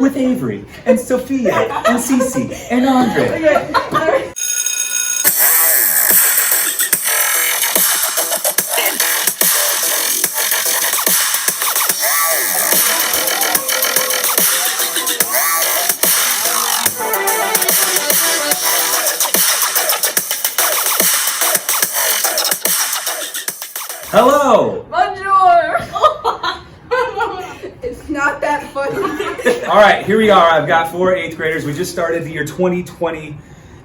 with Avery and Sophia and Cece and Andre. Hello! Bonjour! It's not that funny. All right, here we are. I've got 4 8th graders. We just started the year 2020,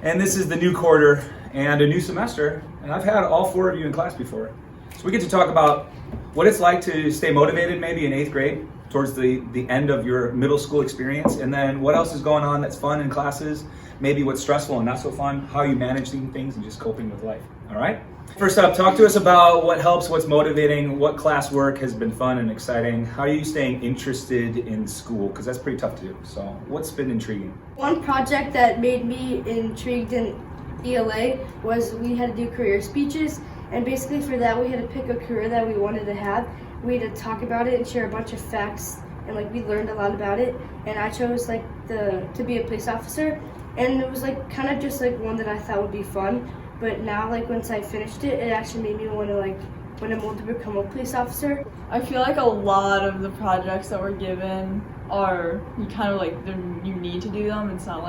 and this is the new quarter and a new semester. And I've had all 4 of you in class before. So we get to talk about what it's like to stay motivated maybe in 8th grade towards the end of your middle school experience, and then what else is going on that's fun in classes, maybe what's stressful and not so fun, how you manage these things and just coping with life. All right? First up, talk to us about what helps, what's motivating, what classwork has been fun and exciting. How are you staying interested in school? Because that's pretty tough to do. So what's been intriguing? One project that made me intrigued in ELA was we had to do career speeches, and basically for that we had to pick a career that we wanted to have. We had to talk about it and share a bunch of facts, and we learned a lot about it. And I chose to be a police officer, and it was kind of just one that I thought would be fun. But now, once I finished it, it actually made me want to become a police officer. I feel like a lot of the projects that we're given are, you kind of you need to do them. It's not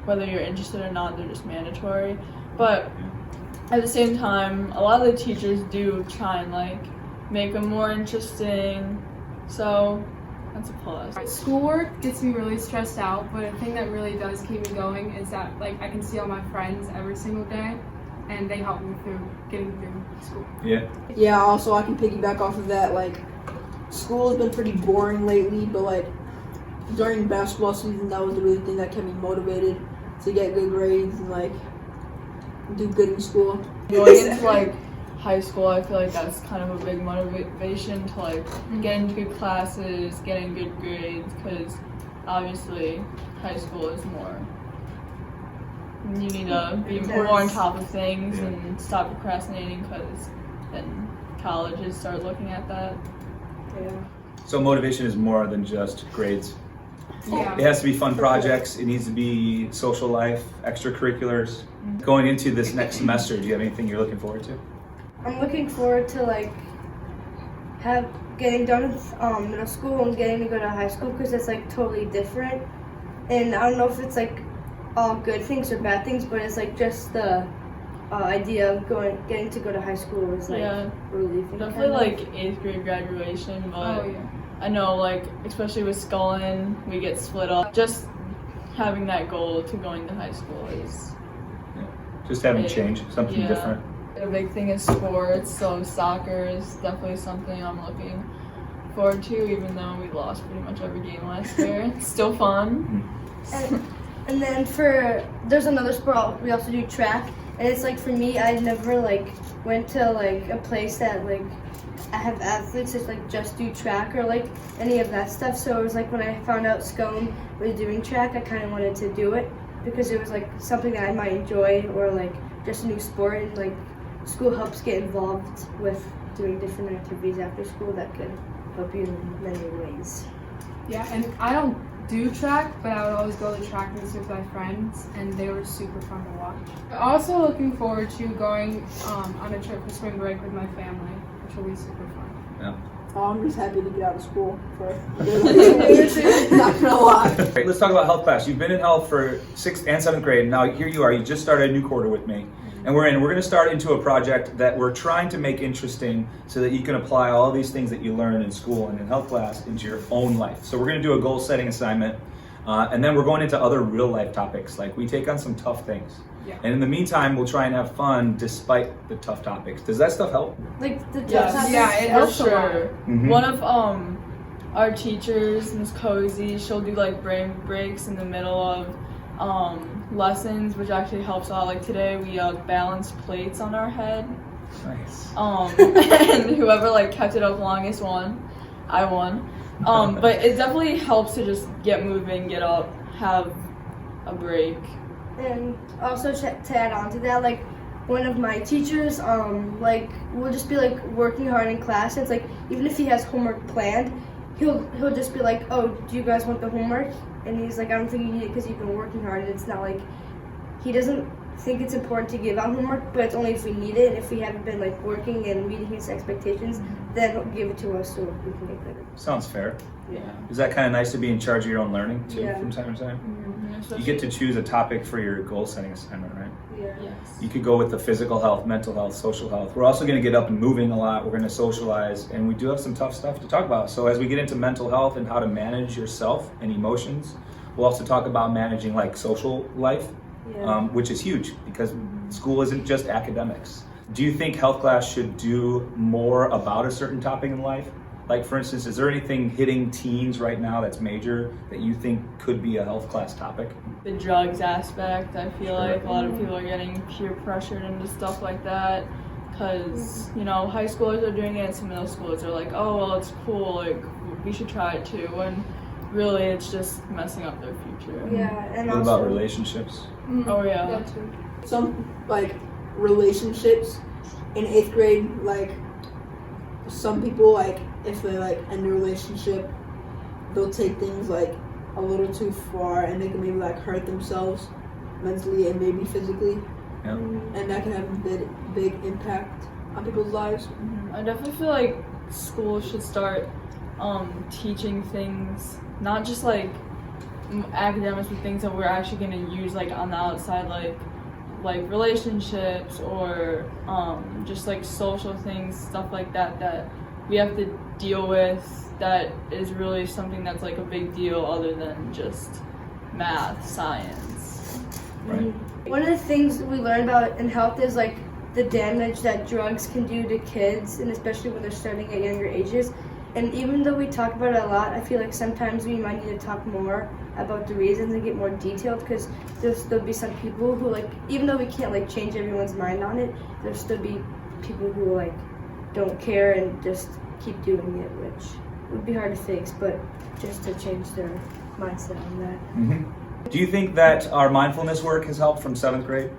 whether you're interested or not, they're just mandatory. But at the same time, a lot of the teachers do try and make them more interesting. So that's a plus. Schoolwork gets me really stressed out, but a thing that really does keep me going is that I can see all my friends every single day, and they help me through getting through school. Yeah, also I can piggyback off of that. School has been pretty boring lately, but during basketball season, that was the really thing that kept me motivated to get good grades and do good in school. Going into high school, I feel like that's kind of a big motivation to get into good classes, getting good grades, because obviously high school is more, you need to be more on top of things and stop procrastinating, because then colleges start looking at that. Yeah. So motivation is more than just grades. Yeah. It has to be fun projects. It needs to be social life, extracurriculars. Going into this next semester, do you have anything you're looking forward to? I'm looking forward to getting done with middle school and getting to go to high school, because it's totally different. And I don't know if it's all good things or bad things, but it's just the idea of getting to go to high school is relieving. Definitely 8th grade graduation, but I know especially with Scullin, we get split up. Just having that goal to going to high school is just having change, something different. A big thing is sports, so soccer is definitely something I'm looking forward to, even though we lost pretty much every game last year. It's still fun. And then there's another sport, we also do track, and it's for me, I never went to a place that I have athletes that just do track or any of that stuff. So it was when I found out Scone was doing track, I kind of wanted to do it because it was something that I might enjoy, or just a new sport, and school helps get involved with doing different activities after school that could help you in many ways. Yeah, and I don't do track, but I would always go to track meets with my friends, and they were super fun to watch. I'm also looking forward to going on a trip for spring break with my family, which will be super fun. Yeah. Oh, I'm just happy to get out of school for not gonna lie. Right, let's talk about health class. You've been in health for 6th and 7th grade. Now here you are. You just started a new quarter with me. And we're going to start into a project that we're trying to make interesting so that you can apply all these things that you learn in school and in health class into your own life. So we're going to do a goal setting assignment, and then we're going into other real life topics. We take on some tough things. Yeah. And in the meantime, we'll try and have fun despite the tough topics. Does that stuff help? The Yeah, it helps a lot. Mm-hmm. One of our teachers, Ms. Cozy, she'll do brain breaks in the middle of lessons, which actually helps a lot. Today we balanced plates on our head. Nice. And whoever kept it up longest won. I won. But it definitely helps to just get moving, get up, have a break. And also to add on to that, one of my teachers, will just be working hard in class. And it's even if he has homework planned, he'll just be oh, do you guys want the homework? and he's like, I don't think you need it because you've been working hard. And it's not like he doesn't think it's important to give out homework, but it's only if we need it. If we haven't been like working and meeting his expectations, then he'll give it to us so we can get better. Sounds fair. Yeah. Is that kind of nice to be in charge of your own learning too Yeah. from time to time? Mhm. You get to choose a topic for your goal setting assignment, right? Yeah. Yes. You could go with the physical health, mental health, social health. We're also going to get up and moving a lot. We're going to socialize, and we do have some tough stuff to talk about. So as we get into mental health and how to manage yourself and emotions, we'll also talk about managing like social life, Yeah. which is huge because school isn't just academics. Do you think health class should do more about a certain topic in life? Like for instance, is there anything hitting teens right now that's major that you think could be a health class topic? The drugs aspect, I feel Sure. like a lot of people are getting peer pressured into stuff like that because, you know, high schoolers are doing it and some middle schoolers are like, oh, well, it's cool, like, we should try it too. And really, it's just messing up their future. Yeah, and What also about relationships? Oh, yeah. That too. Some like relationships in 8th grade, like some people, like if they like end a relationship, they'll take things like a little too far and they can maybe like hurt themselves mentally and maybe physically, Yeah. and that can have a big impact on people's lives. I definitely feel like school should start teaching things, not just like academics, but things that we're actually going to use like on the outside, like relationships or just like social things, stuff like that that we have to deal with, that is really something that's like a big deal other than just math, science. Right. one of the things we learn about in health is like the damage that drugs can do to kids, and especially when they're starting at younger ages. And even though we talk about it a lot, I feel like sometimes we might need to talk more about the reasons and get more detailed, because there'll be some people who, like, even though we can't like change everyone's mind on it, there'll still be people who like don't care and just keep doing it, which would be hard to fix, but just to change their mindset on that. Mm-hmm. Do you think that our mindfulness work has helped from 7th grade?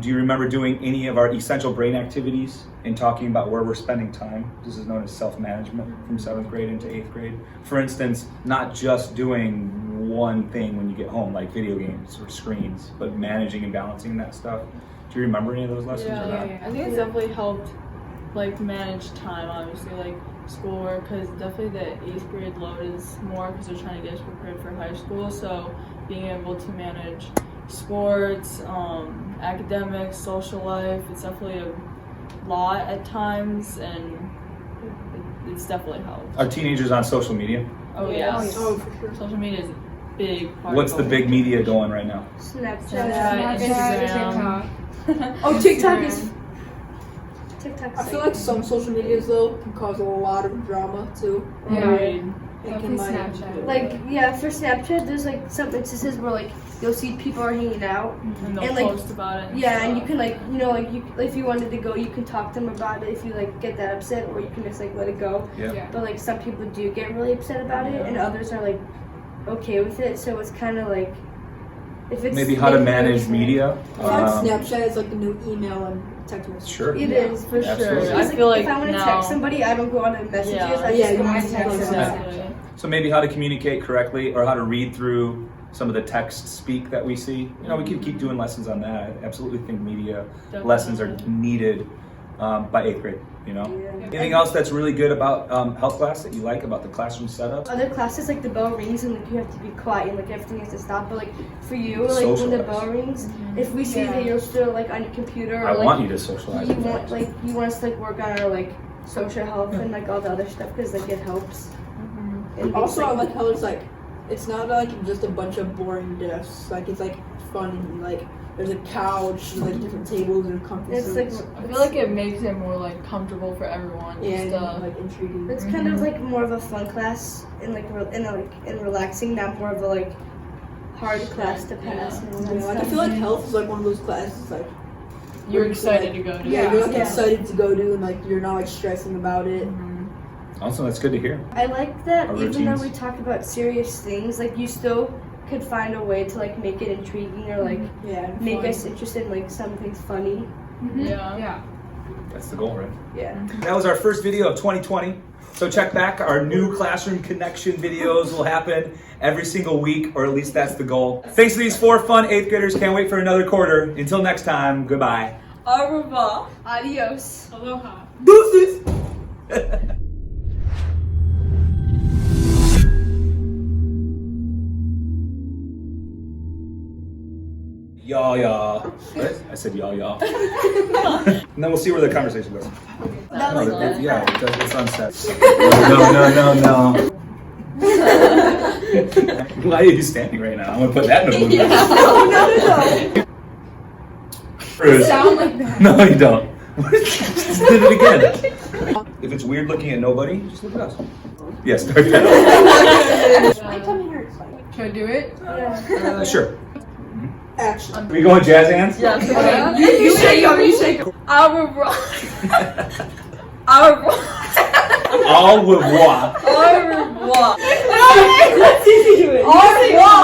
Do you remember doing any of our essential brain activities and talking about where we're spending time? This is known as self-management from 7th grade into 8th grade. For instance, not just doing one thing when you get home, like video games or screens, but managing and balancing that stuff. Do you remember any of those lessons or not? I think it's definitely helped like manage time, obviously, like schoolwork, because definitely the 8th grade load is more because they're trying to get us prepared for high school. So being able to manage sports, academics, social life, it's definitely a lot at times, and it's definitely helped. Are teenagers on social media? Oh yes. Oh, for sure. Social media is a big part. What's of the what big we media do. going right now? Snapchat. Instagram. Oh, TikTok is. TikTok's I feel like some social medias though can cause a lot of drama too. Yeah. Agreed. It can Definitely Snapchat. like, yeah, for Snapchat, there's like some instances where like you'll see people are hanging out. And they'll And, like, post about it. Yeah, and you stuff. can like, you know, like you, if you wanted to go, you can talk to them about it if you like get that upset, or you can just like let it go. Yeah. But like some people do get really upset about it, and others are like okay with it. So it's kind of like if it's Maybe how to making manage you media. Snapchat is like the new email and text message. Sure. It is for sure. Absolutely. I It's feel like if I want to now- text somebody, I don't go on to messages. Yeah. I Yeah, just go you on just to text go them. to Exactly. So maybe how to communicate correctly, or how to read through some of the text speak that we see. You know, we could keep doing lessons on that. I absolutely think media lessons are needed by 8th grade, you know? Yeah. Anything else that's really good about health class that you like about the classroom setup? Other classes, like the bell rings and like you have to be quiet and like everything has to stop. But like for you, like when the Socialize. bell rings, if we see that you're still like on your computer, or I like want you to socialize. you with want friends. like you want us to like work on our like social health and like all the other stuff, because like it helps. And Also, I it's, like how it's like, it's not like just a bunch of boring desks. Like it's like fun. Like there's a couch, there's like different tables and comfy It's like seats. I feel like it makes it more like comfortable for everyone. And Just, like intriguing. it's kind of like more of a fun class and like and relaxing, not more of a like hard class to pass. And all that Yeah, like I stuff. feel like health is like one of those classes like you're where excited like, to go to. Yeah, you're like Yeah. excited to go to, and like you're not like stressing about it. Also, that's good to hear. I like that Our even though routines. we talk about serious things, like you still could find a way to like make it intriguing or like Yeah, and make fun. us interested in like something's funny. Yeah. Yeah. That's the goal, right? Yeah. That was our first video of 2020. So check back. Our new classroom connection videos will happen every single week, or at least that's the goal. Thanks to these 4 fun 8th graders. Can't wait for another quarter. Until next time, goodbye. Au revoir. Adios. Aloha. Deuces. Y'all. What? I said y'all. And then we'll see where the conversation goes. Yeah, it's unset. No. Why are you standing right now? I'm gonna put that in the movie. No. Bruce. Sound like that. No, you don't. Just did it again. If it's weird looking at nobody, just look at us. Yeah, start that. My tummy hurts. Should I do it? Sure. Action. Are we going jazz hands? Yeah, you shake them, you shake them. Au revoir. Au revoir. Au revoir. Au revoir. Let's see you. Au revoir.